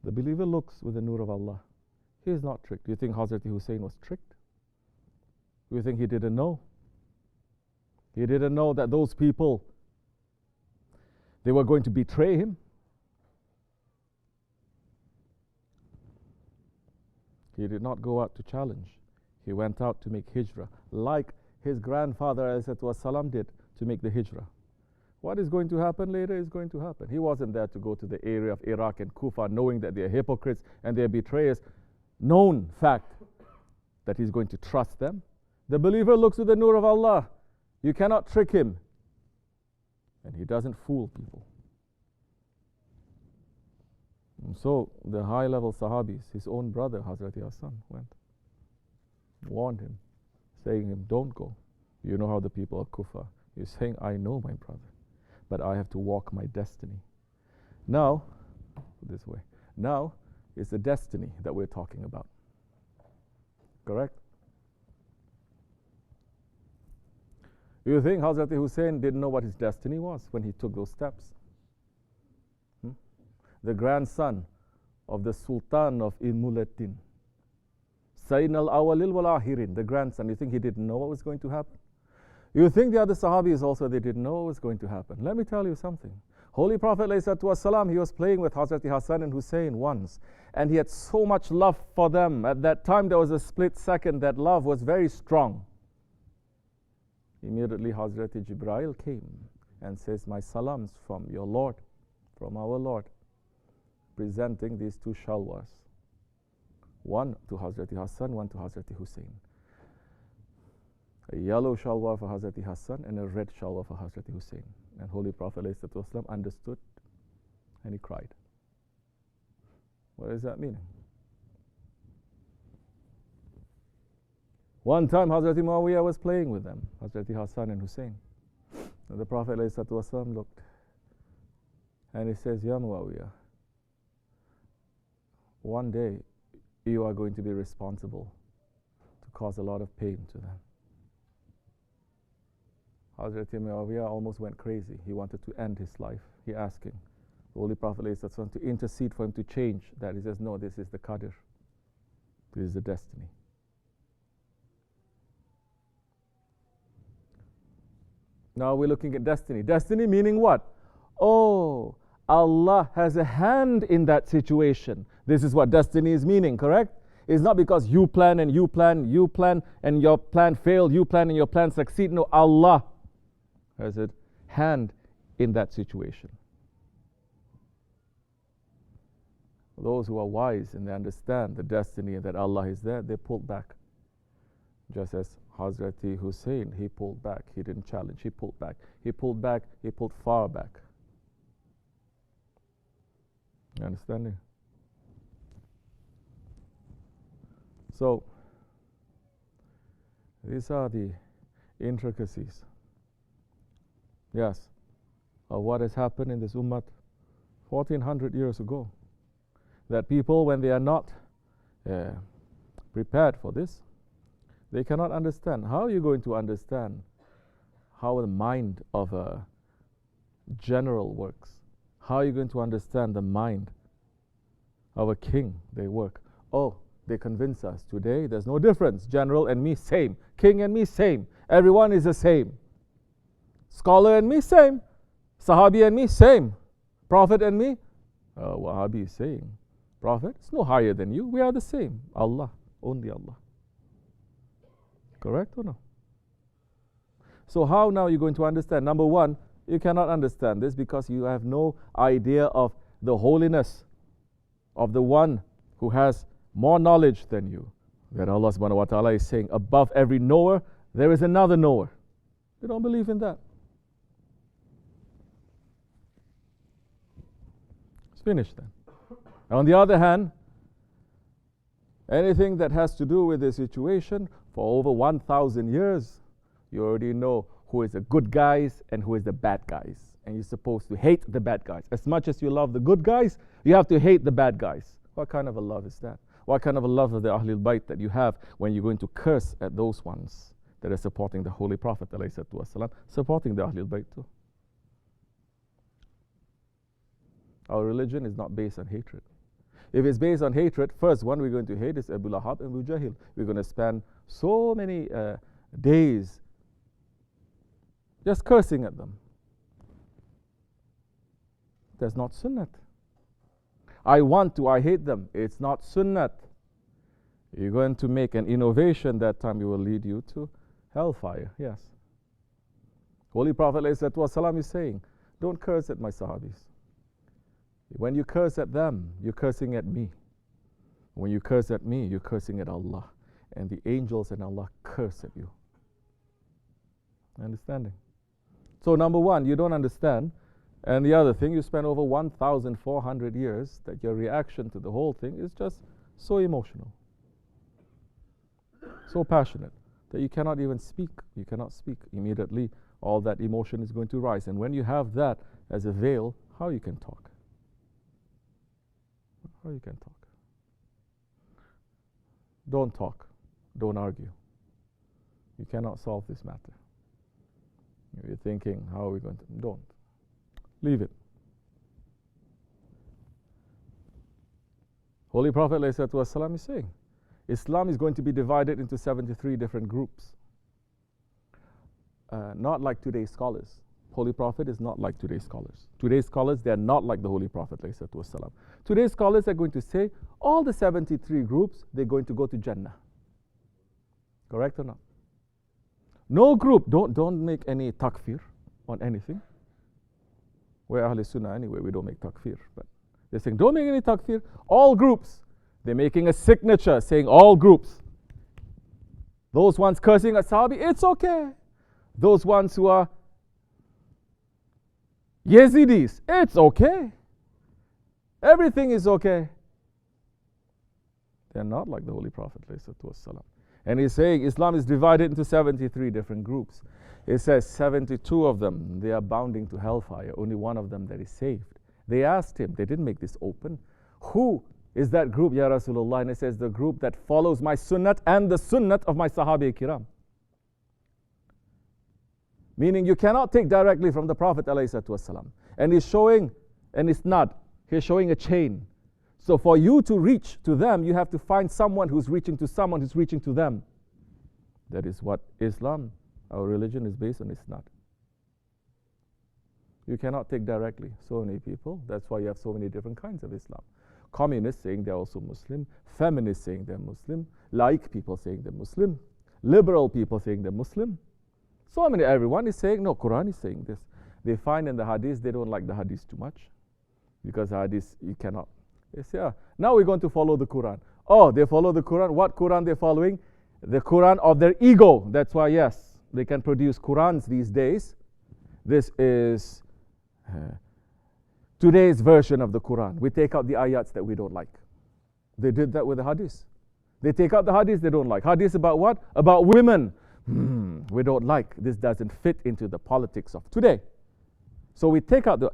The believer looks with the Nur of Allah. He is not tricked. Do you think Hazrat Hussain was tricked? Do you think he didn't know? He didn't know that those people, they were going to betray him. He did not go out to challenge. He went out to make hijrah, like his grandfather ﷺ did to make the hijrah. What is going to happen later is going to happen. He wasn't there to go to the area of Iraq and Kufa knowing that they're hypocrites and they're betrayers. Known fact that he's going to trust them. The believer looks to the Nur of Allah. You cannot trick him. And he doesn't fool people. And so the high-level Sahabis, his own brother Hazrat Hassan went, warned him, saying him, don't go. You know how the people of Kufa. He's saying, I know my brother, but I have to walk my destiny. Now, this way. Now is the destiny that we're talking about. Correct? You think Hazrat Hussain didn't know what his destiny was when he took those steps? The grandson of the Sultan of Ilmuladdin, Sayyid al-Awwalil wal-Akhirin, the grandson. You think he didn't know what was going to happen? You think the other Sahabis also, they didn't know what was going to happen? Let me tell you something. Holy Prophet ﷺ, he was playing with Hazrat Hassan and Hussain once, and he had so much love for them. At that time, there was a split second. That love was very strong. Immediately, Hazrat Jibreel came and says, my salams from your Lord, from our Lord, presenting these two shalwars. One to Hazrat Hassan, one to Hazrat Hussain. A yellow shalwar for Hazrat Hassan and a red shalwar for Hazrat Hussain. And Holy Prophet ﷺ understood and he cried. What does that mean? One time Hazrat Muawiyah was playing with them, Hazrat Hassan and Hussain. And the Prophet ﷺ looked and he says, Ya Muawiyah, one day you are going to be responsible to cause a lot of pain to them. Hazrat Muawiyah almost went crazy. He wanted to end his life. He asking the Holy Prophet ﷺ to intercede for him to change that. He says, no, this is the qadr. This is the destiny. Now we're looking at destiny. Destiny meaning what? Oh, Allah has a hand in that situation. This is what destiny is meaning, correct? It's not because you plan and you plan, you plan and your plan failed, you plan and your plan succeed. No, Allah has a hand in that situation. Those who are wise and they understand the destiny and that Allah is there, they pulled back. Just as Hazrat Hussain, he pulled back. He didn't challenge, he pulled back. He pulled back, he pulled far back. You understand me? So, these are the intricacies, yes, of what has happened in this ummah 1400 years ago. That people, when they are not prepared for this, they cannot understand. How are you going to understand how the mind of a general works? How are you going to understand the mind of a king? They work. Oh, they convince us today there's no difference. General and me, same. King and me, same. Everyone is the same. Scholar and me, same. Sahabi and me, same. Prophet and me, Wahhabi is saying, Prophet is no higher than you. We are the same. Allah, only Allah. Correct or no? So how now are you going to understand? Number one, you cannot understand this because you have no idea of the holiness of the one who has more knowledge than you. That Allah subhanahu wa ta'ala is saying, above every knower, there is another knower. You don't believe in that. It's finished then. On the other hand, anything that has to do with the situation for over 1,000 years, you already know who is the good guys and who is the bad guys. And you're supposed to hate the bad guys. As much as you love the good guys, you have to hate the bad guys. What kind of a love is that? What kind of a love of the Ahlul Bayt that you have when you're going to curse at those ones that are supporting the Holy Prophet ﷺ, supporting the Ahlul Bayt too? Our religion is not based on hatred. If it's based on hatred, first one we're going to hate is Abu Lahab and Abu Jahil. We're going to spend so many days just cursing at them. That's not sunnat. I hate them. It's not sunnat. You're going to make an innovation that time, it will lead you to hellfire. Yes. Holy Prophet ﷺ is saying, don't curse at my Sahabis. When you curse at them, you're cursing at me. When you curse at me, you're cursing at Allah. And the angels and Allah curse at you. Understanding? So number one, you don't understand. And the other thing, you spend over 1,400 years that your reaction to the whole thing is just so emotional, so passionate, that you cannot even speak. You cannot speak. Immediately, all that emotion is going to rise. And when you have that as a veil, how you can talk? How you can talk? Don't talk. Don't argue. You cannot solve this matter. You're thinking, how are we going to? Don't. Leave it. Holy Prophet ﷺ is saying, Islam is going to be divided into 73 different groups. Not like today's scholars. Holy Prophet is not like today's scholars. Today's scholars, they are not like the Holy Prophet ﷺ. Today's scholars are going to say, all the 73 groups, they're going to go to Jannah. Correct or not? No group, don't make any takfir on anything. We're Ahl Sunnah anyway, we don't make takfir. But they're saying, don't make any takfir. All groups. They're making a signature saying all groups. Those ones cursing at Sahabi, it's okay. Those ones who are Yazidis, it's okay. Everything is okay. They're not like the Holy Prophet ﷺ. And he's saying Islam is divided into 73 different groups. It says 72 of them, they are bounding to hellfire. Only one of them that is saved. They asked him, they didn't make this open. Who is that group, Ya Rasulullah? And it says, the group that follows my sunnat and the sunnat of my Sahabi Kiram. Meaning you cannot take directly from the Prophet ﷺ. And he's showing, and it's not, he's showing a chain. So for you to reach to them, you have to find someone who's reaching to someone who's reaching to them. That is what Islam, our religion, is based on. It's not. You cannot take directly so many people. That's why you have so many different kinds of Islam. Communists saying they're also Muslim, feminists saying they're Muslim, laik people saying they're Muslim, liberal people saying they're Muslim. So many, everyone is saying, no, Quran is saying this. They find in the hadith, they don't like the hadith too much. Because hadith, you cannot. They say, now we're going to follow the Quran. Oh, they follow the Quran. What Quran they're following? The Quran of their ego. That's why, yes, they can produce Qurans these days. This is today's version of the Quran. We take out the ayats that we don't like. They did that with the hadith. They take out the hadith they don't like. Hadith about what? About women. We don't like. This doesn't fit into the politics of today. So we take out the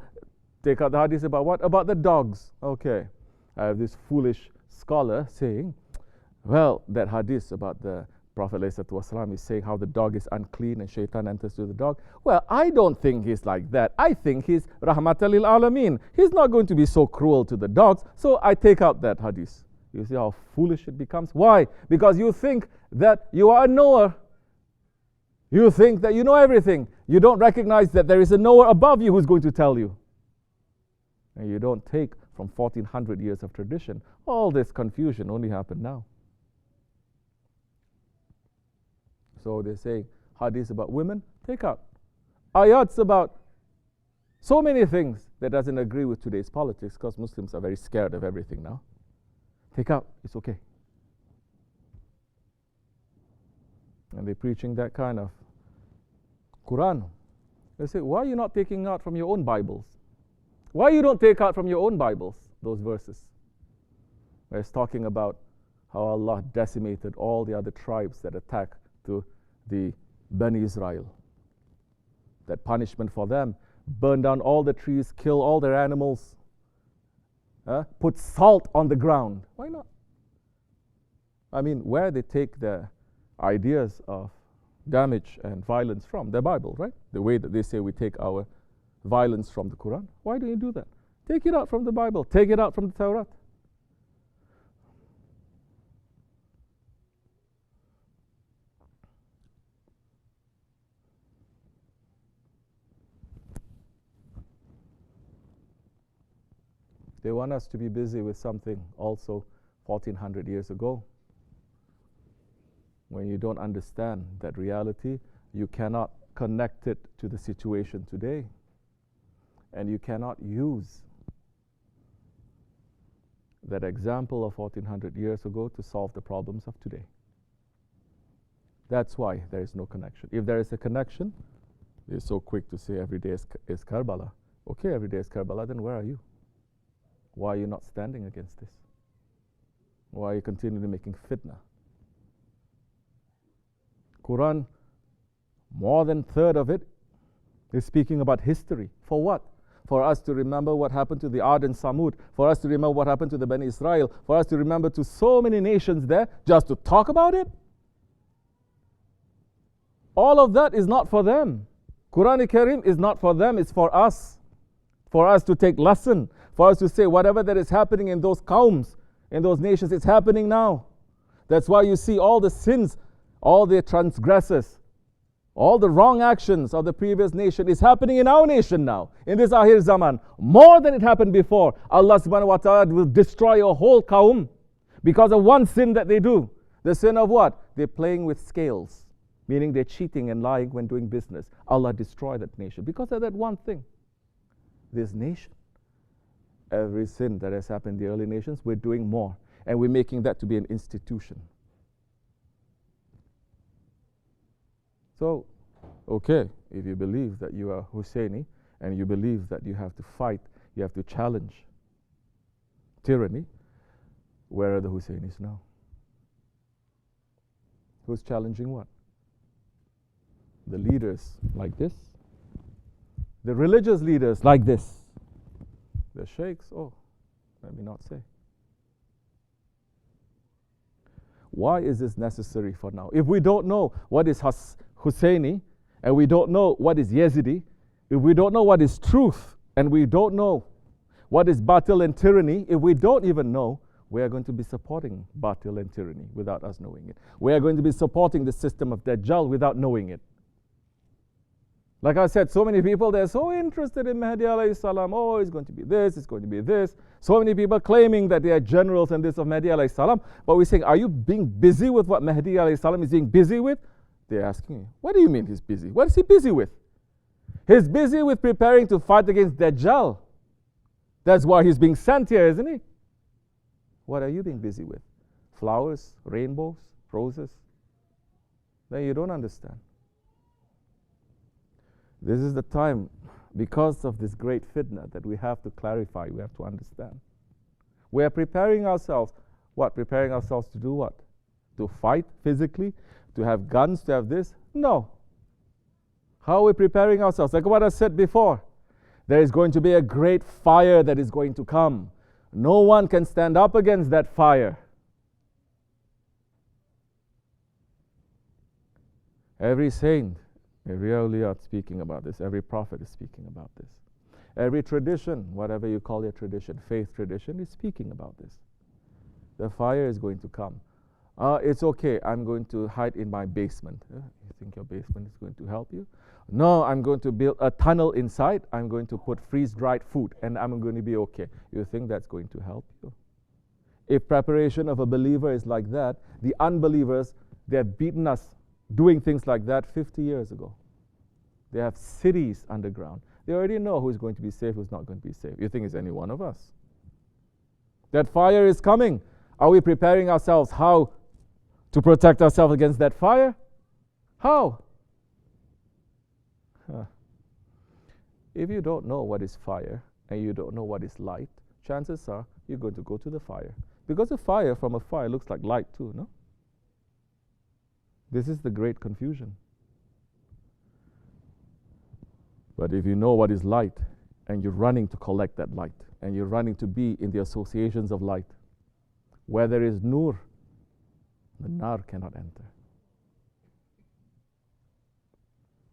hadith about what? About the dogs. Okay. I have this foolish scholar saying, well, that hadith about the Prophet ﷺ is saying how the dog is unclean and shaitan enters through the dog. Well, I don't think he's like that. I think he's rahmatan lil alameen. He's not going to be so cruel to the dogs. So I take out that hadith. You see how foolish it becomes? Why? Because you think that you are a knower. You think that you know everything. You don't recognize that there is a knower above you who's going to tell you. And you don't take from 1400 years of tradition. All this confusion only happened now. So they say hadiths about women, take out. Ayats about so many things that doesn't agree with today's politics, because Muslims are very scared of everything now. Take out, it's okay. And they're preaching that kind of Quran. They say, why are you not taking out from your own Bibles? Why you don't take out from your own Bibles those verses? Where it's talking about how Allah decimated all the other tribes that attack to the Bani Israel. That punishment for them, burn down all the trees, kill all their animals, put salt on the ground. Why not? I mean, where they take their ideas of damage and violence from? Their Bible, right? The way that they say we take our violence from the Quran. Why do you do that? Take it out from the Bible. Take it out from the Torah. They want us to be busy with something also 1400 years ago. When you don't understand that reality, you cannot connect it to the situation today. And you cannot use that example of 1400 years ago to solve the problems of today. That's why there is no connection. If there is a connection, they're so quick to say every day is Karbala. Okay, every day is Karbala, then where are you? Why are you not standing against this? Why are you continually making fitna? Quran, more than a third of it is speaking about history. For what? For us to remember what happened to the Ad and Samud, for us to remember what happened to the Bani Israel, for us to remember to so many nations there, just to talk about it? All of that is not for them. Quran-i-Karim is not for them, it's for us. For us to take lesson, for us to say whatever that is happening in those qawms, in those nations, it's happening now. That's why you see all the sins, all the transgressors, all the wrong actions of the previous nation is happening in our nation now, in this Akhir Zaman, more than it happened before. Allah subhanahu wa ta'ala will destroy a whole qawm because of one sin that they do. The sin of what? They're playing with scales, meaning they're cheating and lying when doing business. Allah destroy that nation because of that one thing. This nation, every sin that has happened in the early nations, we're doing more. And we're making that to be an institution. So, okay, if you believe that you are Hussaini and you believe that you have to fight, you have to challenge tyranny, where are the Hussainis now? Who's challenging what? The leaders like this? The religious leaders like this? The sheikhs? Oh, let me not say. Why is this necessary for now? If we don't know what is Hussaini, and we don't know what is Yazidi, if we don't know what is truth, and we don't know what is batil and tyranny, if we don't even know, we are going to be supporting batil and tyranny without us knowing it. We are going to be supporting the system of Dajjal without knowing it. Like I said, so many people, they're so interested in Mahdi alayhi salam. Oh, it's going to be this, it's going to be this. So many people claiming that they are generals and this of Mahdi alayhi salam. But we're saying, are you being busy with what Mahdi alayhi salam is being busy with? They're asking me, what do you mean he's busy? What is he busy with? He's busy with preparing to fight against Dajjal. That's why he's being sent here, isn't he? What are you being busy with? Flowers, rainbows, roses? Then you don't understand. This is the time, because of this great fitna, that we have to clarify, we have to understand. We are preparing ourselves. What? Preparing ourselves to do what? To fight physically? To have guns? To have this? No. How are we preparing ourselves? Like what I said before, there is going to be a great fire that is going to come. No one can stand up against that fire. Every saint, every awliya is speaking about this. Every prophet is speaking about this. Every tradition, whatever you call your tradition, faith tradition, is speaking about this. The fire is going to come. It's okay, I'm going to hide in my basement. You think your basement is going to help you? No, I'm going to build a tunnel inside. I'm going to put freeze-dried food and I'm going to be okay. You think that's going to help you? If preparation of a believer is like that, the unbelievers, they have beaten us doing things like that 50 years ago. They have cities underground. They already know who's going to be safe, who's not going to be safe. You think it's any one of us? That fire is coming. Are we preparing ourselves how to protect ourselves against that fire? How? If you don't know what is fire and you don't know what is light, chances are you're going to go to the fire. Because the fire from a fire looks like light too, no? This is the great confusion. But if you know what is light and you're running to collect that light and you're running to be in the associations of light, where there is nur, the nar cannot enter.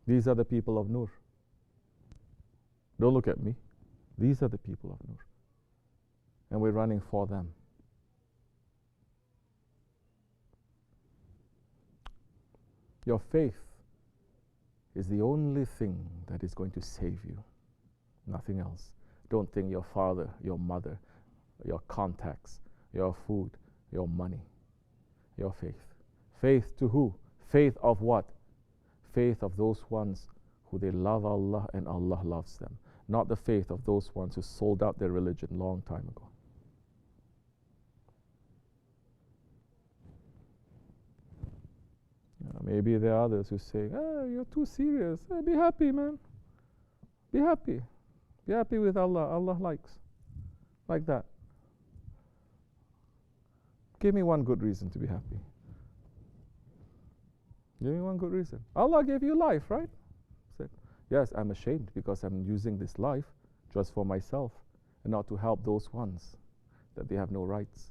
These are the people of nur. Don't look at me. These are the people of nur. And we're running for them. Your faith is the only thing that is going to save you. Nothing else. Don't think your father, your mother, your contacts, your food, your money, your faith. Faith to who? Faith of what? Faith of those ones who they love Allah and Allah loves them. Not the faith of those ones who sold out their religion long time ago. Maybe there are others who say, you're too serious. Be happy, man. Be happy. Be happy with Allah. Allah likes. Like that. Give me one good reason to be happy. Give me one good reason. Allah gave you life, right? Said, yes, I'm ashamed because I'm using this life just for myself and not to help those ones that they have no rights.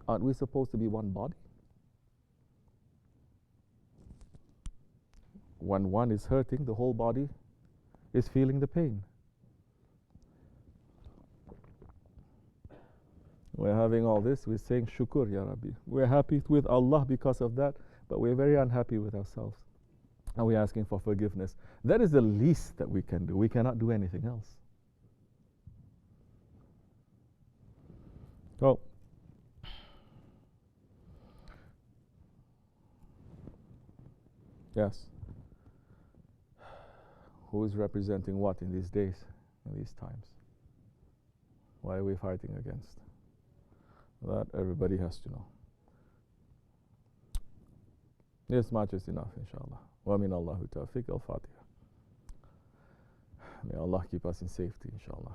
Aren't we supposed to be one body? When one is hurting, the whole body is feeling the pain. We're having all this, we're saying shukr, Ya Rabbi. We're happy with Allah because of that, but we're very unhappy with ourselves. And we're asking for forgiveness. That is the least that we can do. We cannot do anything else. So, yes. Who is representing what in these days, in these times? What are we fighting against? That everybody has to know. This much is enough, inshallah. Wa min Allahu tawfiq al-Fatiha. May Allah keep us in safety, inshallah.